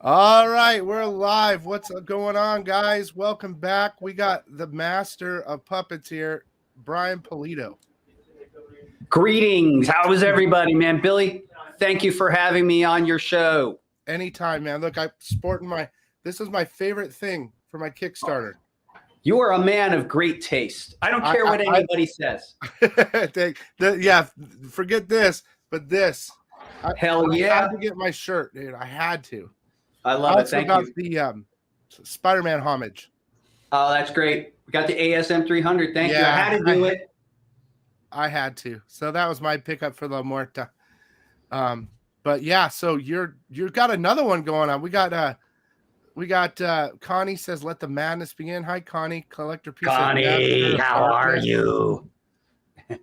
All right, we're live. What's going on, guys? Welcome back. We got the master of puppets here, Brian Pulido. Greetings. How is everybody, man? Billy, thank you for having me on your show. Anytime, man. Look, I'm sporting this is my favorite thing for my Kickstarter. You are a man of great taste. I don't care what anybody says. Yeah, forget this, but this. Hell yeah. I had to get my shirt, dude. I had to. I love it. Thank you. The Spider-Man homage. Oh, that's great. We got the ASM 300. Thank you. I had to do it. I had to. So that was my pickup for La Muerta. But yeah, so you've got another one going on. We got Connie says, "Let the madness begin." Hi, Connie. Collector P. Connie, how are you?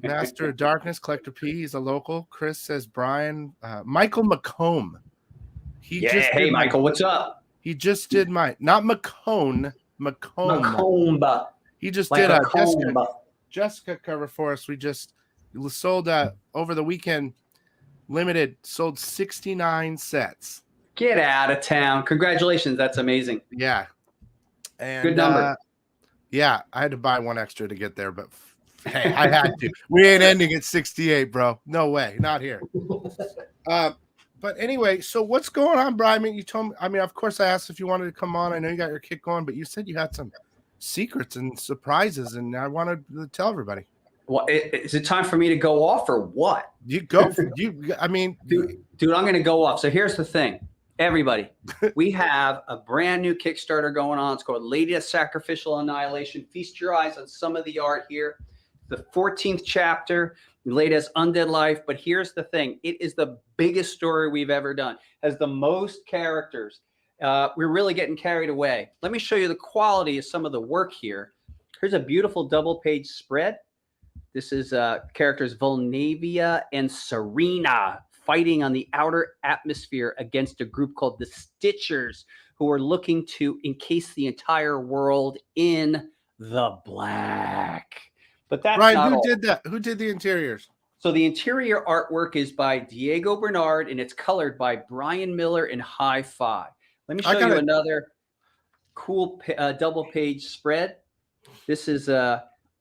Master of Darkness, Collector P. He's a local. Chris says, Brian. Michael McComb. Hey, Michael, what's up? He just did not McCone. Macomba. He just like did a Jessica cover for us. We just sold over the weekend. Limited, sold 69 sets. Get out of town. Congratulations. That's amazing. Yeah. And good number. Yeah, I had to buy one extra to get there, but hey, I had to. We ain't ending at 68, bro. No way. Not here. But anyway, so what's going on, Brian? You told me, of course I asked if you wanted to come on. I know you got your kick going, but you said you had some secrets and surprises, and I wanted to tell everybody. Well, is it time for me to go off or what? You go for you. Dude, I'm going to go off. So here's the thing. Everybody, we have a brand new Kickstarter going on. It's called Lady of Sacrificial Annihilation. Feast your eyes on some of the art here. The 14th chapter, Lady's Undead Life. But here's the thing. It is the biggest story we've ever done. Has the most characters. We're really getting carried away. Let me show you the quality of some of the work here. Here's a beautiful double-page spread. This is characters Volnavia and Serena fighting on the outer atmosphere against a group called the Stitchers, who are looking to encase the entire world in the black. But that's Brian, not who all. did that? Who did the interiors? So the interior artwork is by Diego Bernard, and it's colored by Brian Miller in Hi-Fi. Let me show you another cool double-page spread. This is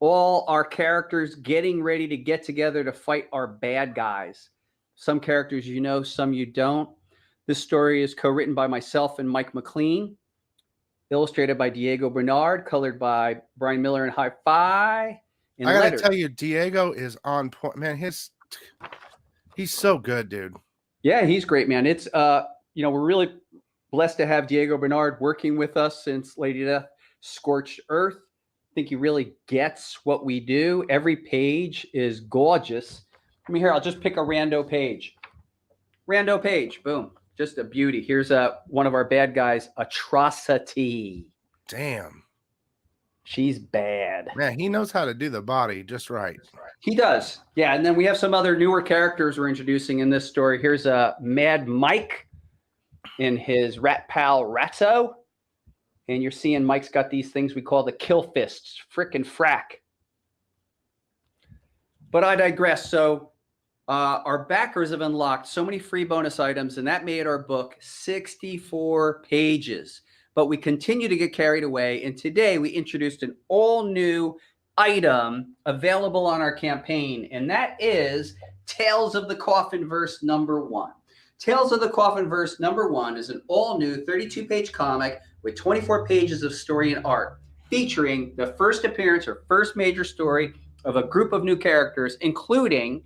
all our characters getting ready to get together to fight our bad guys. Some characters you know, some you don't. This story is co-written by myself and Mike McLean, illustrated by Diego Bernard, colored by Brian Miller in Hi-Fi. I gotta tell you, Diego is on point, man. He's so good, dude. Yeah, he's great, man. It's we're really blessed to have Diego Bernard working with us since Lady Death Scorched Earth. I think he really gets what we do. Every page is gorgeous. I mean, here, I'll just pick a rando page. Rando page, boom. Just a beauty. Here's one of our bad guys, Atrocity. Damn. She's bad. Man, he knows how to do the body just right. He does. Yeah, and then we have some other newer characters we're introducing in this story. Here's Mad Mike and his rat pal Ratto. And you're seeing Mike's got these things we call the kill fists, frick and frack. But I digress. So our backers have unlocked so many free bonus items, and that made our book 64 pages. But we continue to get carried away, and today we introduced an all-new item available on our campaign, and that is Tales of the Coffin Verse #1. Tales of the Coffin Verse #1 is an all-new 32-page comic with 24 pages of story and art, featuring the first appearance or first major story of a group of new characters, including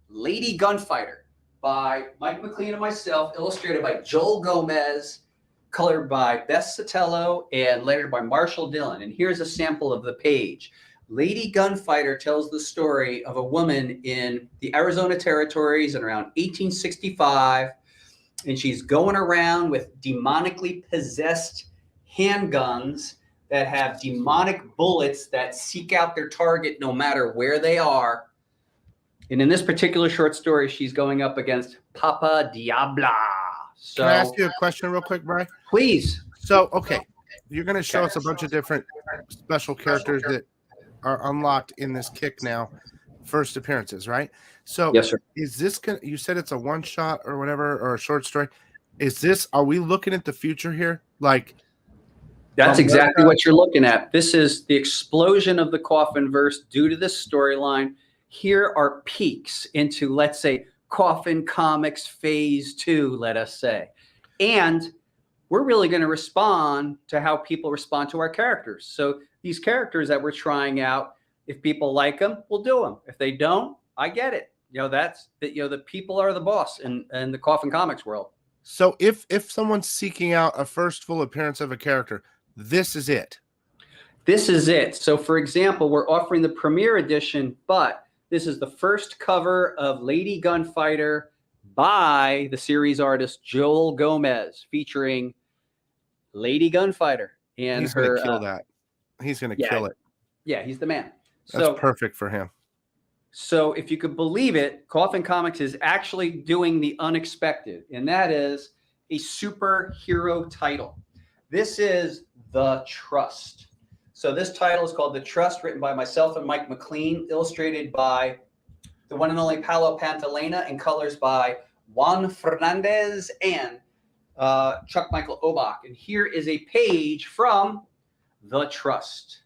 Lady Gunfighter by Mike McLean and myself, illustrated by Joel Gomez, colored by Beth Sotelo, and lettered by Marshall Dillon. And here's a sample of the page. Lady Gunfighter tells the story of a woman in the Arizona territories in around 1865, and she's going around with demonically possessed handguns that have demonic bullets that seek out their target no matter where they are. And in this particular short story, she's going up against Papa Diabla. So, can I ask you a question real quick, Brian? Please. So, okay, you're going to show us a bunch of different special characters that are unlocked in this kick now, first appearances, right? So, yes, sir. Is this you said it's a one shot or whatever, or a short story? Are we looking at the future here? Like, That's exactly what you're looking at. This is the explosion of the Coffin verse due to this storyline. Here are peaks into, let's say, Coffin Comics Phase 2, let us say. And we're really going to respond to how people respond to our characters. So these characters that we're trying out, if people like them, we'll do them. If they don't, I get it. The people are the boss in the Coffin Comics world. So if someone's seeking out a first full appearance of a character, this is it. This is it. So, for example, we're offering the premiere edition, but this is the first cover of Lady Gunfighter by the series artist Joel Gomez, featuring Lady Gunfighter. And he's going to kill that. He's going to kill it. Yeah, he's the man. That's perfect for him. So if you could believe it, Coffin Comics is actually doing the unexpected, and that is a superhero title. This is The Trust. So this title is called The Trust, written by myself and Mike McLean, illustrated by the one and only Paolo Pantalena, and colors by Juan Fernandez and Chuck Michael Obach. And here is a page from The Trust.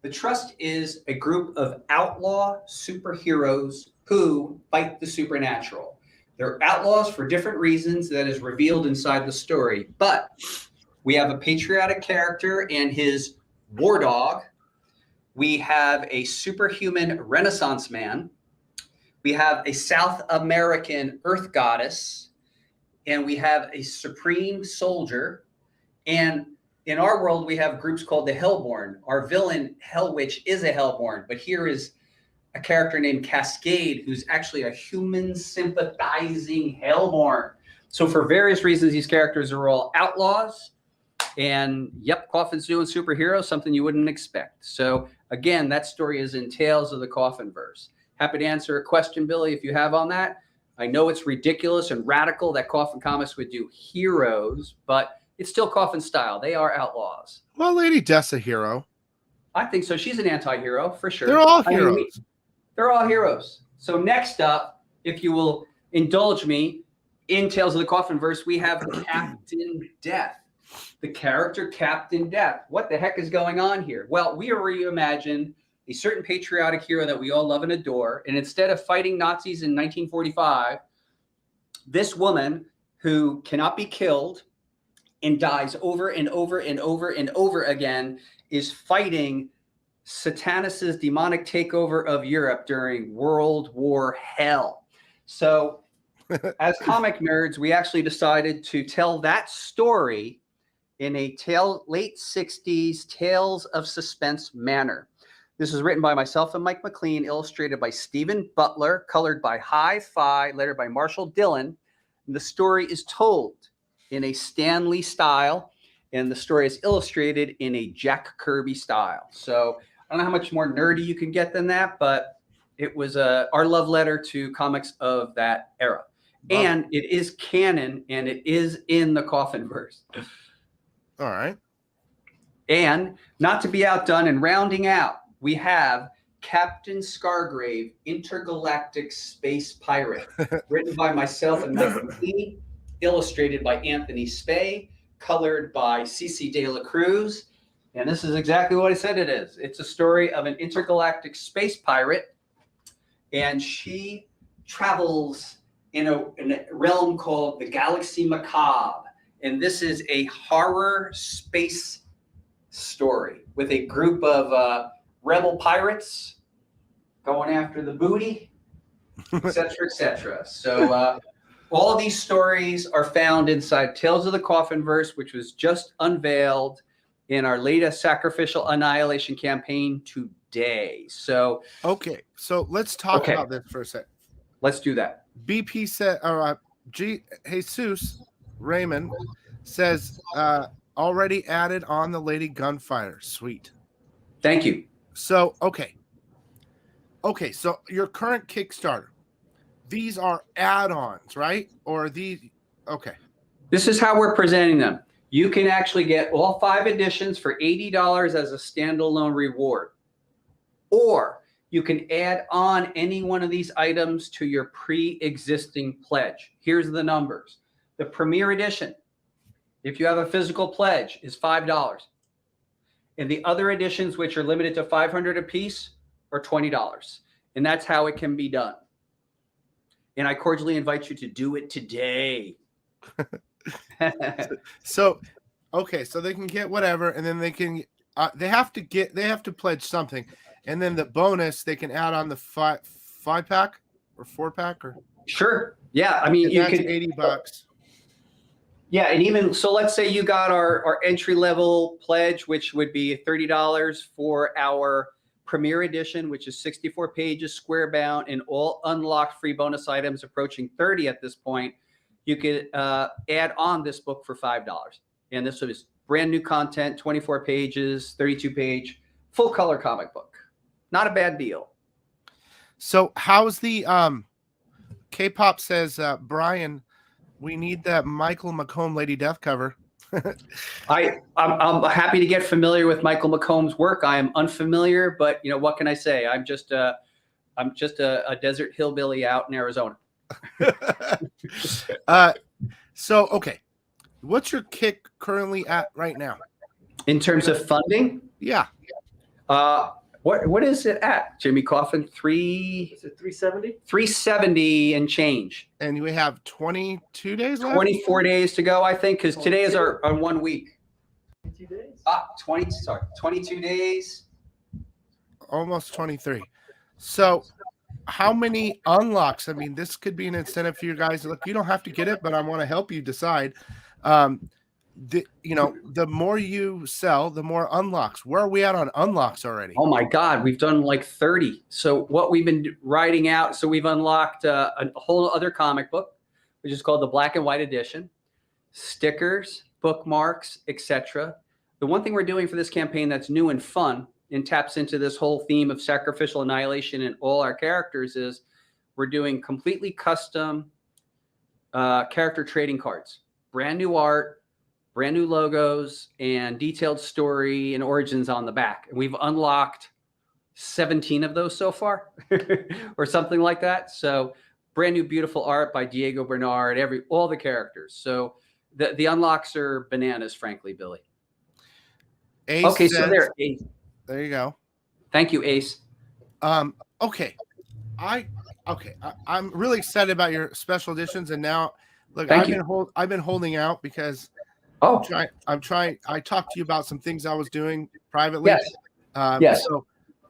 The Trust is a group of outlaw superheroes who fight the supernatural. They're outlaws for different reasons that is revealed inside the story. But we have a patriotic character and his war dog. We have a superhuman Renaissance man. We have a South American earth goddess. And we have a supreme soldier. And in our world, we have groups called the Hellborn. Our villain, Hell Witch, is a Hellborn. But here is a character named Cascade, who's actually a human sympathizing Hellborn. So for various reasons, these characters are all outlaws. And yep, Coffin's doing superheroes, something you wouldn't expect. So again, that story is in Tales of the Coffin verse. Happy to answer a question, Billy, if you have on that. I know it's ridiculous and radical that Coffin Comics would do heroes, but it's still Coffin style. They are outlaws. Well, Lady Death's a hero. I think so. She's an anti-hero for sure. They're all heroes. They're all heroes. So next up, if you will indulge me, in Tales of the Coffin verse, we have Captain Death. The character Captain Death. What the heck is going on here? Well, we reimagined a certain patriotic hero that we all love and adore. And instead of fighting Nazis in 1945, this woman who cannot be killed and dies over and over and over and over again is fighting Satanis's demonic takeover of Europe during World War Hell. So as comic nerds, we actually decided to tell that story in a late 60s Tales of Suspense manner. This is written by myself and Mike McLean, illustrated by Stephen Butler, colored by Hi-Fi, lettered by Marshall Dillon. And the story is told in a Stan Lee style, and the story is illustrated in a Jack Kirby style. So I don't know how much more nerdy you can get than that, but it was our love letter to comics of that era. Wow. And it is canon, and it is in the Coffin verse. All right. And not to be outdone and rounding out, we have Captain Skargrave, Intergalactic Space Pirate, written by myself and Mike McLean, illustrated by Anthony Spey, colored by CC De La Cruz. And this is exactly what I said it is. It's a story of an intergalactic space pirate, and she travels in a realm called the Galaxy Macabre. And this is a horror space story with a group of rebel pirates going after the booty, etc., etc. So all of these stories are found inside Tales of the Coffin verse, which was just unveiled in our latest Sacrificial Annihilation campaign today. So okay, so let's talk about this for a sec. Let's do that. BP said, Jesus Raymond says, already added on the Lady Gunfighter. Sweet. Thank you. So, okay, so your current Kickstarter, these are add-ons, right? Or these, okay. This is how we're presenting them. You can actually get all 5 editions for $80 as a standalone reward. Or you can add on any one of these items to your pre-existing pledge. Here's the numbers. The Premier Edition, if you have a physical pledge, is $5. And the other editions, which are limited to 500 apiece, are $20. And that's how it can be done. And I cordially invite you to do it today. So, okay, so they can get whatever, and then they can they have to pledge something, and then the bonus they can add on the five pack or 4-pack or. Sure. Yeah. I mean, and you that's could $80. Yeah, and even so, let's say you got our entry level pledge, which would be $30 for our Premier Edition, which is 64 pages, square bound, and all unlocked free bonus items approaching 30 at this point. You could add on this book for $5, and this is brand new content, 24 pages, 32-page, full color comic book. Not a bad deal. So how's the K-pop says Brian? We need that Michael McComb Lady Death cover. I'm happy to get familiar with Michael McComb's work. I am unfamiliar, but you know what can I say? I'm just a desert hillbilly out in Arizona. So okay, what's your kick currently at right now? In terms of funding? Yeah. What is it at, Jimmy Coffin? Is it 370? 370 and change. And we have 22 days left? 24 days to go, I think, because today is our 1 week. 22 days? 22 days. Almost 23. So how many unlocks? I mean, this could be an incentive for you guys. Look, you don't have to get it, but I want to help you decide. The more you sell, the more unlocks. Where are we at on unlocks already? Oh my God, we've done like 30. So what we've been writing out, so we've unlocked a whole other comic book, which is called the Black and White Edition, stickers, bookmarks, etc. The one thing we're doing for this campaign that's new and fun and taps into this whole theme of sacrificial annihilation in all our characters is we're doing completely custom character trading cards, brand new art, brand new logos, and detailed story and origins on the back. And we've unlocked 17 of those so far or something like that. So brand new, beautiful art by Diego Bernard, all the characters. So the unlocks are bananas, frankly, Billy. Ace okay, says, so there, Ace. There you go. Thank you, Ace. Okay. I'm really excited about your special editions, and now look, Thank I've been holding out because I'm trying. I talked to you about some things I was doing privately. Yes. Yes.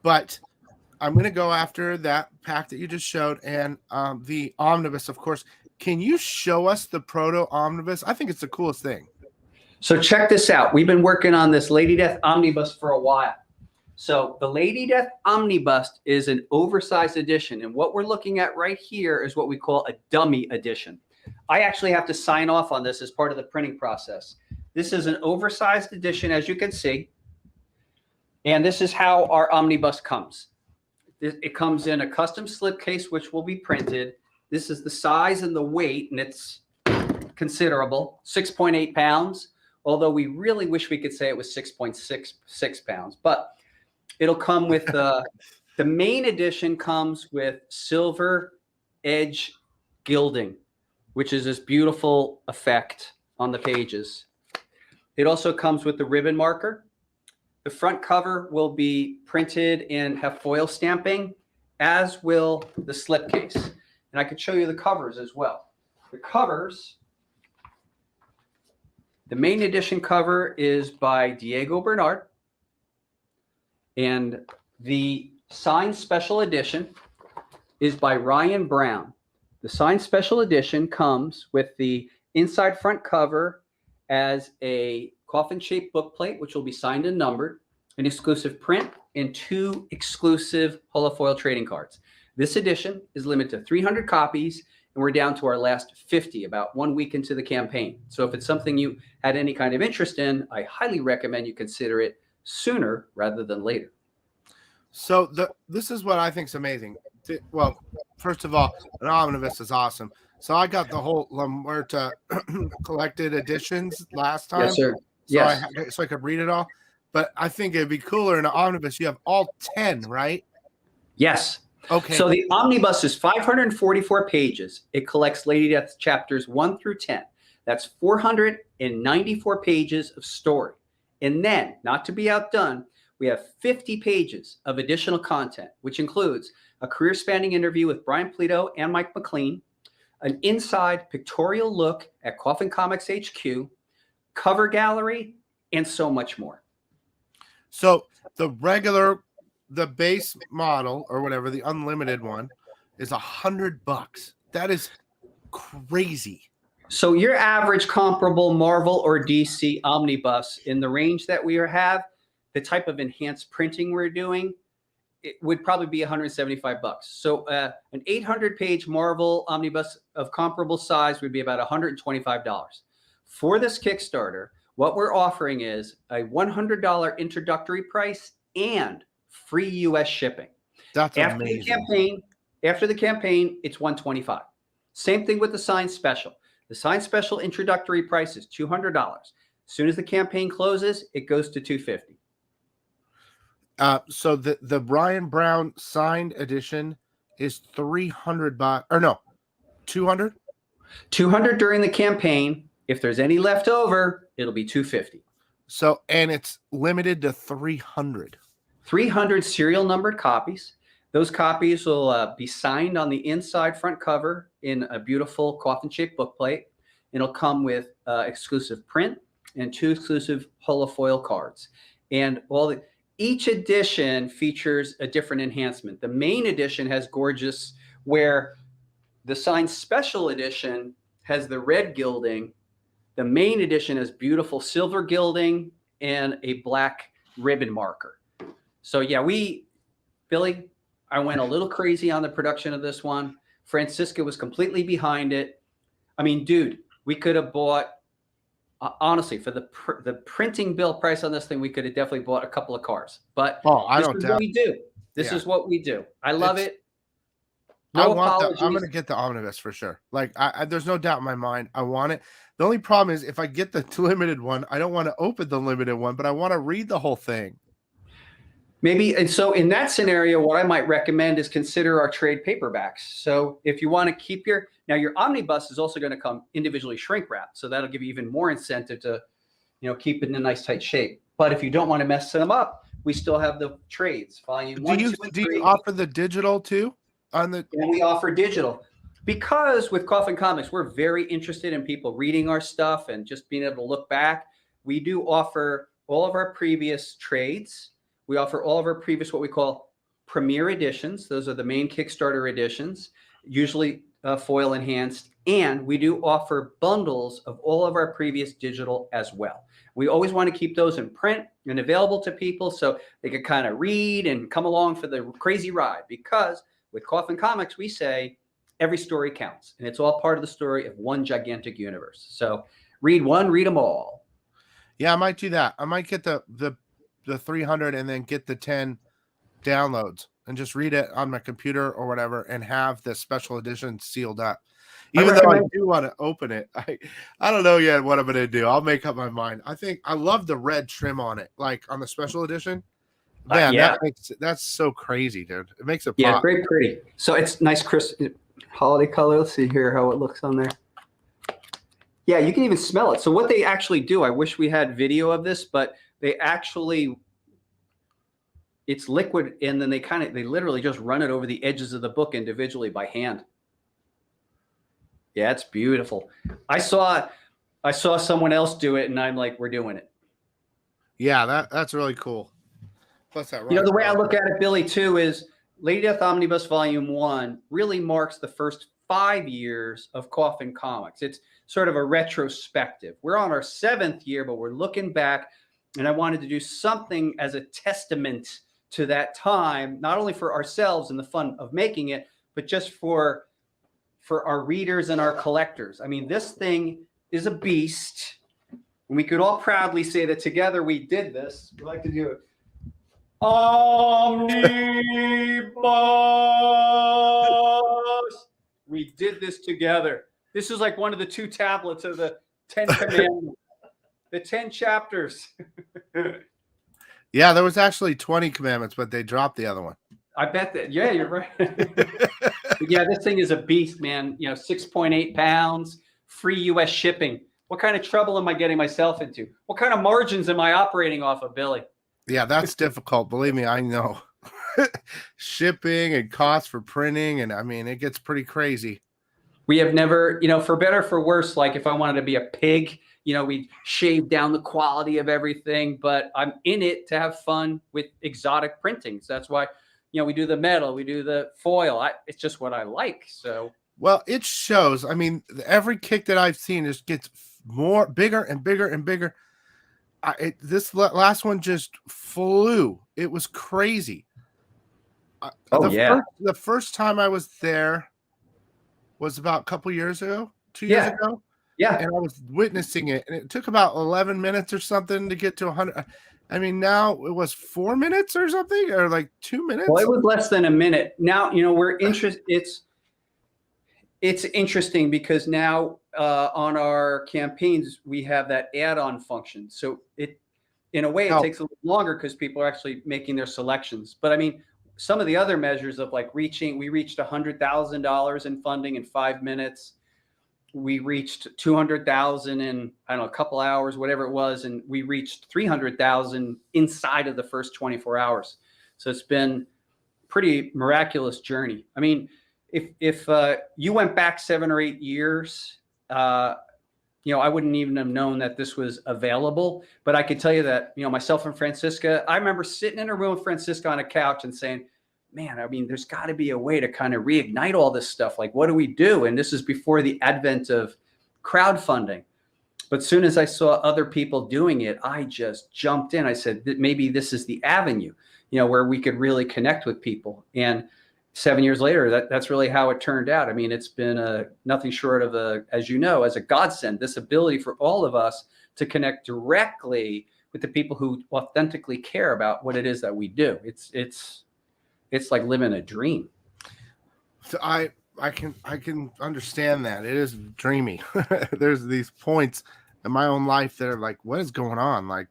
But I'm going to go after that pack that you just showed and the omnibus, of course. Can you show us the Proto Omnibus? I think it's the coolest thing. So check this out. We've been working on this Lady Death Omnibus for a while. So the Lady Death Omnibus is an oversized edition. And what we're looking at right here is what we call a dummy edition. I actually have to sign off on this as part of the printing process. This is an oversized edition, as you can see. And this is how our omnibus comes. It comes in a custom slipcase, which will be printed. This is the size and the weight, and it's considerable, 6.8 pounds, although we really wish we could say it was 6.66 pounds. But it'll come with the main edition comes with silver edge gilding, which is this beautiful effect on the pages. It also comes with the ribbon marker. The front cover will be printed and have foil stamping, as will the slipcase. And I could show you the covers as well. The covers, the main edition cover is by Diego Bernard. And the signed special edition is by Ryan Brown. The signed special edition comes with the inside front cover as a coffin-shaped bookplate, which will be signed and numbered, an exclusive print, and 2 exclusive holofoil trading cards. This edition is limited to 300 copies, and we're down to our last 50, about 1 week into the campaign. So if it's something you had any kind of interest in, I highly recommend you consider it sooner rather than later. So this is what I think is amazing. Well, first of all, an omnibus is awesome. So I got the whole La Muerta collected editions last time. Yes, sir. So Yes. so I could read it all. But I think it'd be cooler in an omnibus. You have all 10, right? Yes. Okay. So the omnibus is 544 pages. It collects Lady Death chapters 1 through 10. That's 494 pages of story. And then, not to be outdone, we have 50 pages of additional content, which includes a career-spanning interview with Brian Pulido and Mike McLean, an inside pictorial look at Coffin Comics HQ, cover gallery, and so much more. So the base model or whatever, the unlimited one, is $100. That is crazy. So your average comparable Marvel or DC omnibus in the range that we have, the type of enhanced printing we're doing, it would probably be $175. So an 800-page Marvel omnibus of comparable size would be about $125. For this Kickstarter, what we're offering is a $100 introductory price and free U.S. shipping. That's amazing. After the campaign, it's $125. Same thing with the signed special. The signed special introductory price is $200. As soon as the campaign closes, it goes to $250. So the Brian Brown signed edition is $300 or no, 200? 200 during the campaign. If there's any left over, it'll be $250. So, and it's limited to 300. 300 serial numbered copies. Those copies will be signed on the inside front cover in a beautiful coffin-shaped bookplate. It'll come with exclusive print and 2 exclusive holofoil cards. And each edition features a different enhancement. The main edition has gorgeous, where the signed special edition has the red gilding. The main edition has beautiful silver gilding and a black ribbon marker. So yeah, Billy, I went a little crazy on the production of this one. Francisca was completely behind it. I mean, dude, we could have bought, honestly, for the printing bill price on this thing, we could have definitely bought a couple of cars. But this is what we do. This is what we do. I love it. No apologies. I'm going to get the omnibus for sure. Like, there's no doubt in my mind. I want it. The only problem is if I get the limited one, I don't want to open the limited one, but I want to read the whole thing. Maybe. And so in that scenario, what I might recommend is consider our trade paperbacks. So if you want to keep your omnibus is also going to come individually shrink wrapped. So that'll give you even more incentive to, keep it in a nice tight shape. But if you don't want to mess them up, we still have the trades. Volume 1, 2, and 3. Do you offer the digital too? And we offer digital. Because with Coffin Comics, we're very interested in people reading our stuff and just being able to look back. We do offer all of our previous trades. We offer all of our previous, what we call premiere editions. Those are the main Kickstarter editions, usually foil enhanced. And we do offer bundles of all of our previous digital as well. We always want to keep those in print and available to people so they can kind of read and come along for the crazy ride. Because with Coffin Comics, we say every story counts. And it's all part of the story of one gigantic universe. So read one, read them all. Yeah, I might do that. I might get the 300 and then get the 10 downloads and just read it on my computer or whatever and have the special edition sealed up. Even though I do want to open it, I don't know yet what I'm going to do. I'll make up my mind. I think I love the red trim on it, like on the special edition. Man, that's so crazy, dude. It makes it pop. Yeah, very pretty. So it's nice, crisp holiday color. Let's see here how it looks on there. Yeah, you can even smell it. So what they actually do, I wish we had video of this, but they actually, it's liquid, and then they literally just run it over the edges of the book individually by hand. Yeah, it's beautiful. I saw someone else do it, and I'm like, we're doing it. Yeah, that's really cool. Plus that, the way I look at it, Billy, too, is Lady Death Omnibus Volume 1 really marks the first 5 years of Coffin Comics. It's sort of a retrospective. We're on our 7th year, but we're looking back, and I wanted to do something as a testament to that time, not only for ourselves and the fun of making it, but just for our readers and our collectors. I mean, this thing is a beast. And we could all proudly say that together we did this. We like to do it. Omnibus! We did this together. This is like one of the 2 tablets of the 10 commandments, the 10 chapters. Yeah, there was actually 20 commandments, but they dropped the other one. I bet that. Yeah, you're right. But yeah, this thing is a beast, man. 6.8 pounds, free U.S. shipping. What kind of trouble am I getting myself into? What kind of margins am I operating off of, Billy? Yeah, that's difficult. Believe me, I know. Shipping and costs for printing, and I mean, it gets pretty crazy. We have never, for better or for worse, like if I wanted to be a pig, we shave down the quality of everything, but I'm in it to have fun with exotic printings. That's why, we do the metal, we do the foil. It's just what I like. So, well, it shows. I mean, every kick that I've seen just gets bigger and bigger and bigger. This last one just flew. It was crazy. The first time I was there was about a couple years ago, 2 years ago. Yeah. And I was witnessing it, and it took about 11 minutes or something to get to 100. I mean, now it was 4 minutes or something, or like 2 minutes. Well, it was less than a minute. Now, we're interested. It's interesting because now on our campaigns, we have that add-on function. So in a way, it takes a little longer because people are actually making their selections. But I mean, some of the other measures of like we reached $100,000 in funding in 5 minutes. We reached 200,000 in, I don't know, a couple hours, whatever it was. And we reached 300,000 inside of the first 24 hours. So it's been a pretty miraculous journey. I mean, if you went back 7 or 8 years, I wouldn't even have known that this was available. But I could tell you that, myself and Francisca, I remember sitting in a room with Francisca on a couch and saying, man, I mean, there's got to be a way to kind of reignite all this stuff. Like, what do we do? And this is before the advent of crowdfunding. But as soon as I saw other people doing it, I just jumped in. I said, maybe this is the avenue, where we could really connect with people. And 7 years later, that's really how it turned out. I mean, it's been nothing short of as a godsend, this ability for all of us to connect directly with the people who authentically care about what it is that we do. It's like living a dream. So I can understand that. It is dreamy. There's these points in my own life that are like, what is going on? Like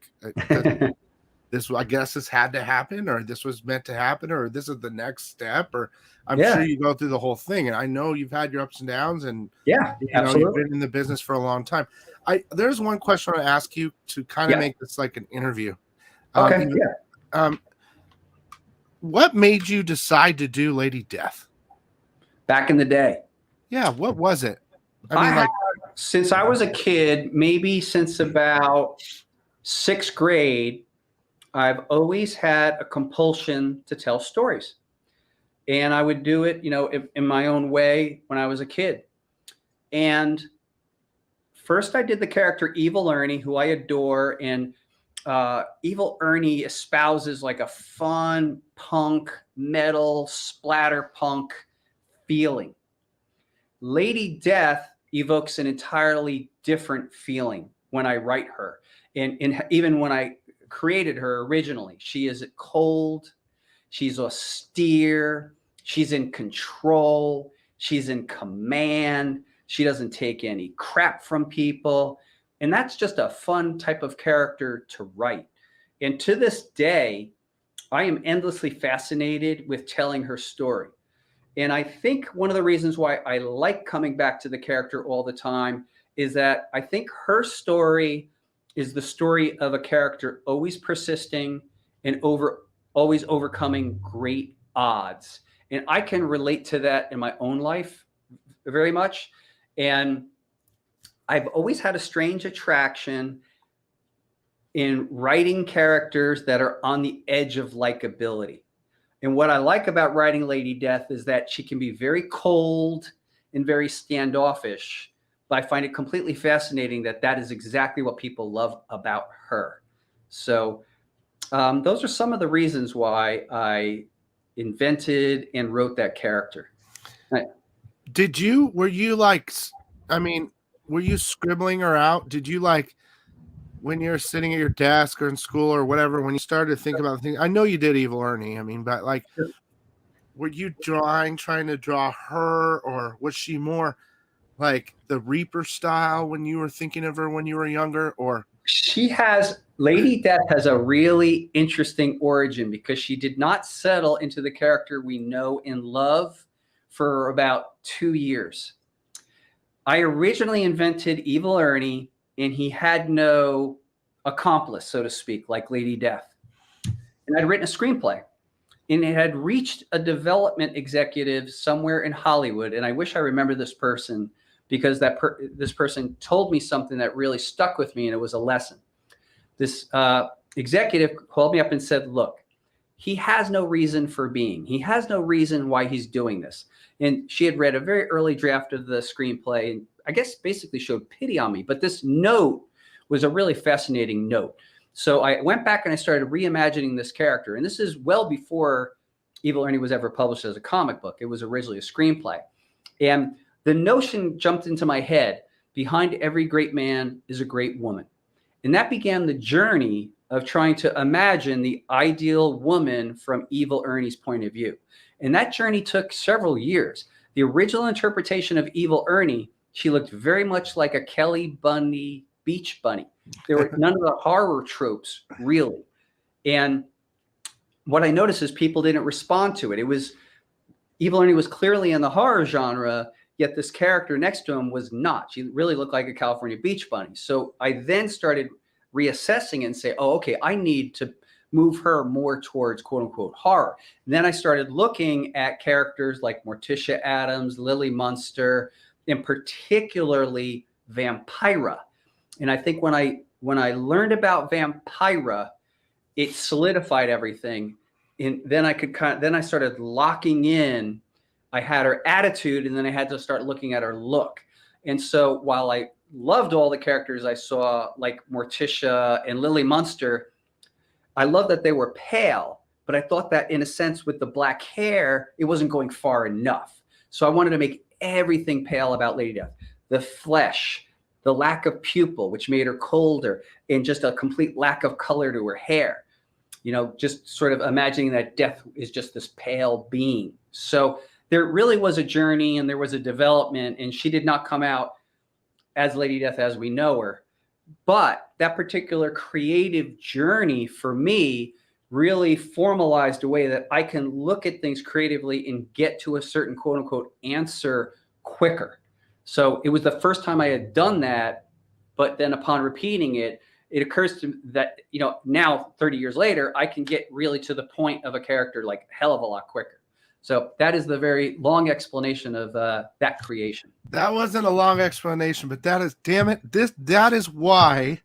this, I guess this had to happen, or this was meant to happen, or this is the next step, or I'm sure you go through the whole thing. And I know you've had your ups and downs, and absolutely. You've been in the business for a long time. There's one question I want to ask you to kind of make this like an interview. Okay. What made you decide to do Lady Death? Back in the day. Yeah, what was it? Since I was a kid, maybe since about 6th grade, I've always had a compulsion to tell stories. And I would do it, in my own way when I was a kid. And first I did the character Evil Ernie, who I adore. And Evil Ernie espouses like a fun punk, metal, splatter punk feeling. Lady Death evokes an entirely different feeling when I write her. And even when I created her originally, she is cold, she's austere, she's in control, she's in command, she doesn't take any crap from people. And that's just a fun type of character to write. And to this day, I am endlessly fascinated with telling her story. And I think one of the reasons why I like coming back to the character all the time is that I think her story is the story of a character always persisting and always overcoming great odds. And I can relate to that in my own life very much. And I've always had a strange attraction in writing characters that are on the edge of likability. And what I like about writing Lady Death is that she can be very cold and very standoffish, but I find it completely fascinating that is exactly what people love about her. So those are some of the reasons why I invented and wrote that character. Right. Were you scribbling her out? Did you when you're sitting at your desk or in school or whatever, when you started to think about things, I know you did Evil Ernie. I mean, but were you trying to draw her, or was she more like the Reaper style when you were thinking of her when you were younger? Or Lady Death has a really interesting origin because she did not settle into the character we know and love for about 2 years. I originally invented Evil Ernie and he had no accomplice, so to speak, like Lady Death. And I'd written a screenplay, and it had reached a development executive somewhere in Hollywood. And I wish I remember this person, because this person told me something that really stuck with me, and it was a lesson. This executive called me up and said, look, he has no reason for being. He has no reason why he's doing this. And she had read a very early draft of the screenplay, and I guess basically showed pity on me. But this note was a really fascinating note. So I went back and I started reimagining this character. And this is well before Evil Ernie was ever published as a comic book. It was originally a screenplay. And the notion jumped into my head: behind every great man is a great woman. And that began the journey of trying to imagine the ideal woman from Evil Ernie's point of view. And that journey took several years. The original interpretation of Evil Ernie, she looked very much like a Kelly Bundy beach bunny. There were none of the horror tropes, really. And what I noticed is people didn't respond to it. It was, Evil Ernie was clearly in the horror genre, yet this character next to him was not. She really looked like a California beach bunny. So I then started reassessing and say, oh, okay, I need to move her more towards quote unquote horror. And then I started looking at characters like Morticia Addams, Lily Munster, and particularly Vampira. And I think when I learned about Vampira, it solidified everything. And then I started locking in. I had her attitude, and then I had to start looking at her look. And so while I loved all the characters I saw, like Morticia and Lily Munster, I loved that they were pale, but I thought that in a sense with the black hair, it wasn't going far enough. So I wanted to make everything pale about Lady Death. The flesh, the lack of pupil, which made her colder, and just a complete lack of color to her hair. You know, just sort of imagining that Death is just this pale being. So there really was a journey, and there was a development, and she did not come out as Lady Death as we know her. But that particular creative journey for me really formalized a way that I can look at things creatively and get to a certain quote unquote answer quicker. So it was the first time I had done that, but then upon repeating it, it occurs to me that, you know, now 30 years later, I can get really to the point of a character like a hell of a lot quicker. So that is the very long explanation of that creation. That wasn't a long explanation, but that is, damn it, that is why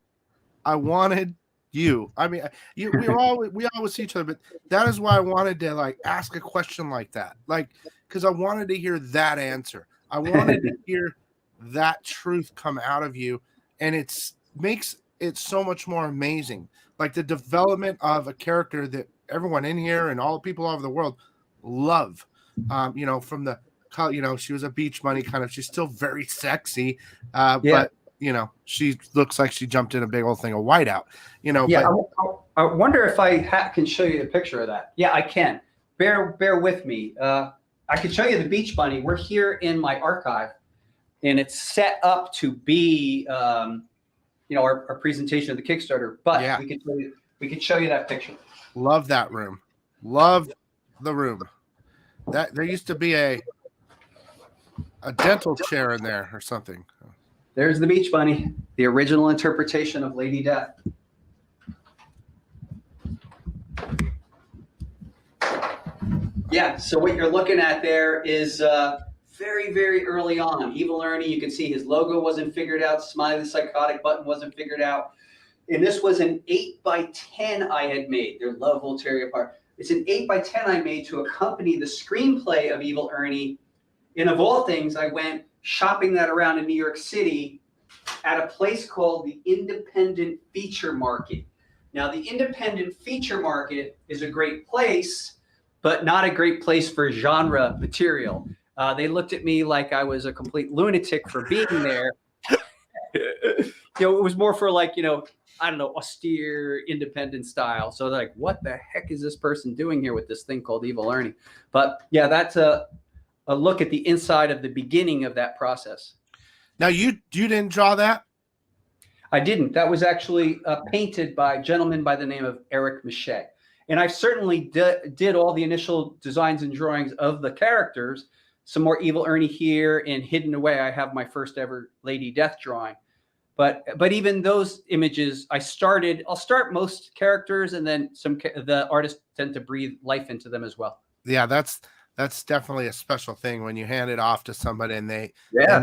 I wanted you. I mean, we always see each other, but that is why I wanted to like ask a question like that, like, because I wanted to hear that answer. I wanted to hear that truth come out of you, and it makes it so much more amazing. Like the development of a character that everyone in here and all the people all over the world love. You know, from the, you know, she was a beach bunny kind of. She's still very sexy, but you know, she looks like she jumped in a big old thing of whiteout. You know, yeah. But I wonder if I can show you a picture of that. Yeah, I can. Bear with me. I could show you the beach bunny. We're here in my archive, and it's set up to be, you know, our presentation of the Kickstarter. But yeah, we could show you that picture. Love that room. Love the room. That there used to be a dental chair in there or something. There's the beach bunny, the original interpretation of Lady Death. Yeah, so what you're looking at there is very, very early on. Evil Ernie, you can see his logo wasn't figured out. Smiley the Psychotic button wasn't figured out. And this was an 8x10 I had made. Their love will tear you apart. It's an 8x10 I made to accompany the screenplay of Evil Ernie. And of all things, I went shopping that around in New York City at a place called the Independent Feature Market. Now, the Independent Feature Market is a great place, but not a great place for genre material. They looked at me like I was a complete lunatic for being there. You know, it was more for like, you know, I don't know, austere, independent style. So they're like, what the heck is this person doing here with this thing called Evil Ernie? But yeah, that's a look at the inside of the beginning of that process. Now, you didn't draw that? I didn't. That was actually painted by a gentleman by the name of Eric Miche. And I certainly did all the initial designs and drawings of the characters. Some more Evil Ernie here, and hidden away, I have my first ever Lady Death drawing. But even those images, I'll start most characters, and then the artists tend to breathe life into them as well. Yeah, that's definitely a special thing when you hand it off to somebody and they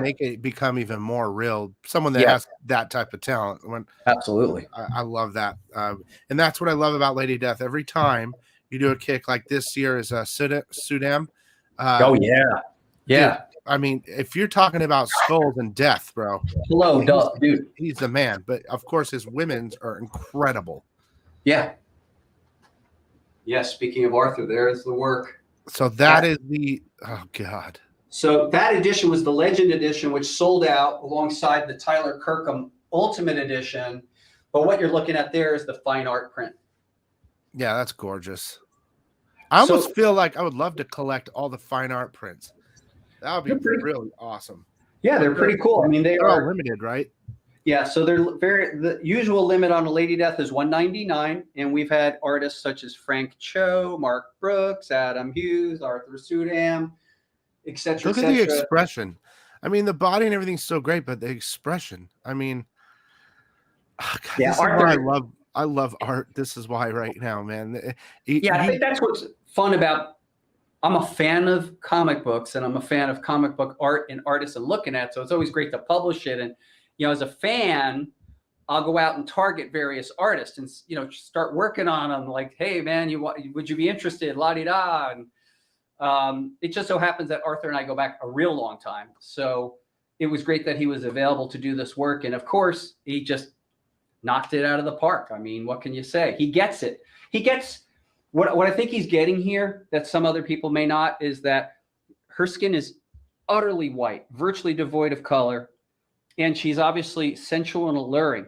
make it become even more real. Someone that has that type of talent. Absolutely. I love that. And that's what I love about Lady Death. Every time you do a kick like this year is Sudam. Oh yeah. Yeah. Dude, I mean, if you're talking about skulls and death, bro. Hello, dude. He's the man. But of course his women's are incredible. Yeah. Yeah, speaking of Arthur, there's the work. So that is the oh god. So that edition was the Legend edition, which sold out alongside the Tyler Kirkham Ultimate Edition. But what you're looking at there is the fine art print. Yeah, that's gorgeous. I almost feel like I would love to collect all the fine art prints. That would be really awesome. Yeah, they're pretty cool. I mean, they're all limited, right? Yeah, so the usual limit on a Lady Death is $199, and we've had artists such as Frank Cho, Mark Brooks, Adam Hughes, Arthur Sudam, etc. Look at the expression. I mean, the body and everything's so great, but the expression. I mean, God, yeah, this Arthur, is why I love art. This is why right now, man. I think that's what's fun about. I'm a fan of comic books, and I'm a fan of comic book art and artists and looking at. So it's always great to publish it. And as a fan, I'll go out and target various artists and start working on them. Like, hey man, would you be interested? La di da. And it just so happens that Arthur and I go back a real long time. So it was great that he was available to do this work. And of course, he just knocked it out of the park. I mean, what can you say? He gets it. He gets what I think he's getting here that some other people may not, is that her skin is utterly white, virtually devoid of color. And she's obviously sensual and alluring,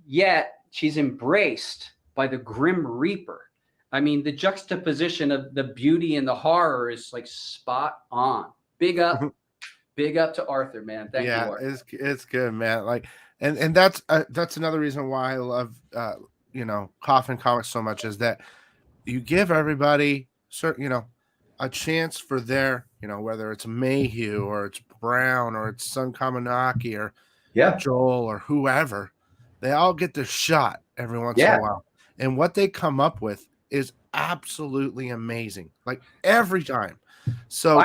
yet she's embraced by the Grim Reaper. I mean, the juxtaposition of the beauty and the horror is like spot on. Big up to Arthur, man. Thank you, Arthur. It's good, man. Like, and that's another reason why I love Coffin Comics so much, is that you give everybody a chance for their, whether it's Mayhew or it's Brown or it's Sun Kamanaki or Joel or whoever, they all get their shot every once in a while. And what they come up with is absolutely amazing, like every time. So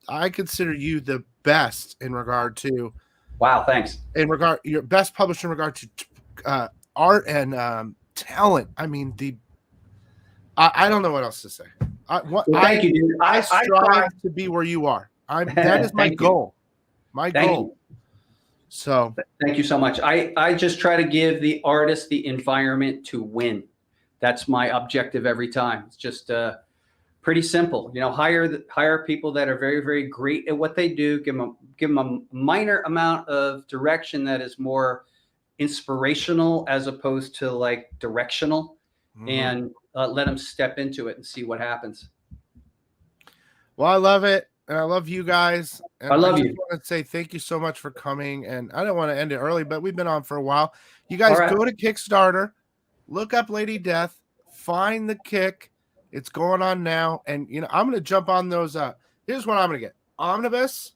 I consider you the best in regard to. Wow, thanks. Your best publisher in regard to art and talent. I mean, I don't know what else to say. Thank you, dude. I strive to be where you are. That is my goal. My goal. So thank you so much. I just try to give the artist the environment to win. That's my objective every time. It's just pretty simple. Hire people that are very, very great at what they do. Give them a minor amount of direction that is more inspirational as opposed to like directional, and let them step into it and see what happens. Well, I love it. And I love you guys. And I love you. I just want to say thank you so much for coming. And I don't want to end it early, but we've been on for a while. You guys go to Kickstarter, look up Lady Death, find the kick. It's going on now. And, I'm going to jump on those. Here's what I'm going to get. Omnibus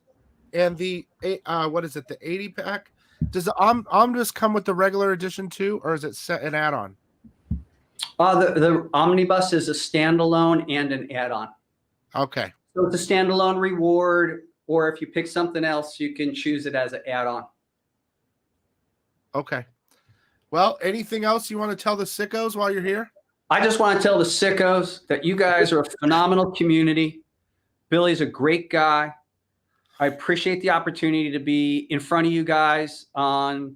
and the, what is it? The 80 pack. Does the Omnibus come with the regular edition too? Or is it set an add-on? The Omnibus is a standalone and an add-on. Okay. So it's a standalone reward, or if you pick something else, you can choose it as an add-on. Okay. Well, anything else you want to tell the sickos while you're here? I just want to tell the sickos that you guys are a phenomenal community. Billy's a great guy. I appreciate the opportunity to be in front of you guys on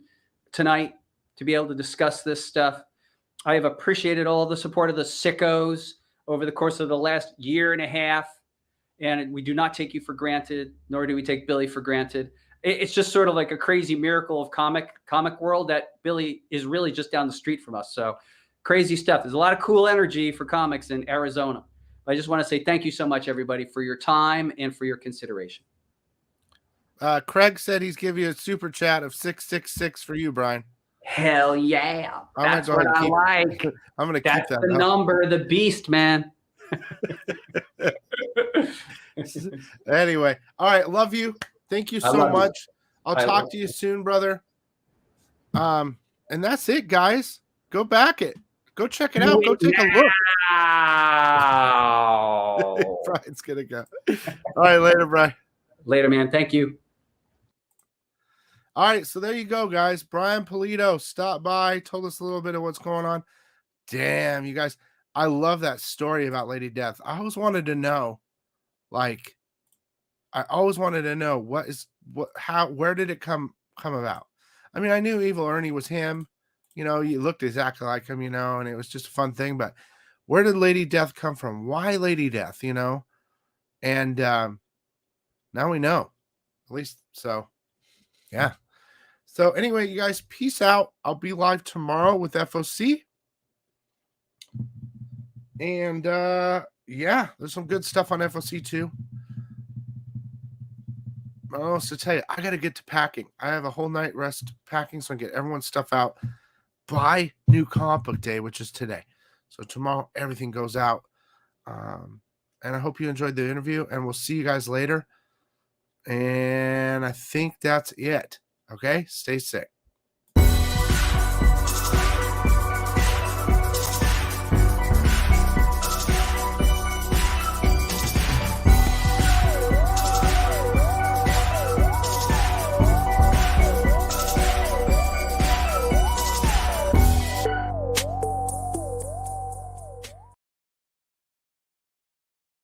tonight to be able to discuss this stuff. I have appreciated all the support of the sickos over the course of the last year and a half. And we do not take you for granted, nor do we take Billy for granted. It's just sort of like a crazy miracle of comic world that Billy is really just down the street from us. So crazy stuff. There's a lot of cool energy for comics in Arizona. I just want to say thank you so much, everybody, for your time and for your consideration. Craig said he's giving you a super chat of 666 for you, Brian. Hell yeah. That's what I like. I'm going to keep that. That's the number, the beast, man. Anyway, all right. Love you. Thank you so much. I'll talk to you soon, brother. And that's it, guys. Go back it. Go check it out. Go take a look. Wow. Brian's gonna go. All right, later, Brian. Later, man. Thank you. All right, so there you go, guys. Brian Pulido stopped by, told us a little bit of what's going on. Damn, you guys. I love that story about Lady Death. I always wanted to know, like, where did it come about? I mean, I knew Evil Ernie was him. You know, he looked exactly like him, you know, and it was just a fun thing. But where did Lady Death come from? Why Lady Death, you know? And now we know. At least, so, yeah. So anyway, you guys, peace out. I'll be live tomorrow with FOC. And yeah, there's some good stuff on FOC too. I don't know what to tell you. I got to get to packing. I have a whole night rest packing, so I can get everyone's stuff out by New Comic Book Day, which is today. So tomorrow, everything goes out. And I hope you enjoyed the interview, and we'll see you guys later. And I think that's it. Okay? Stay sick.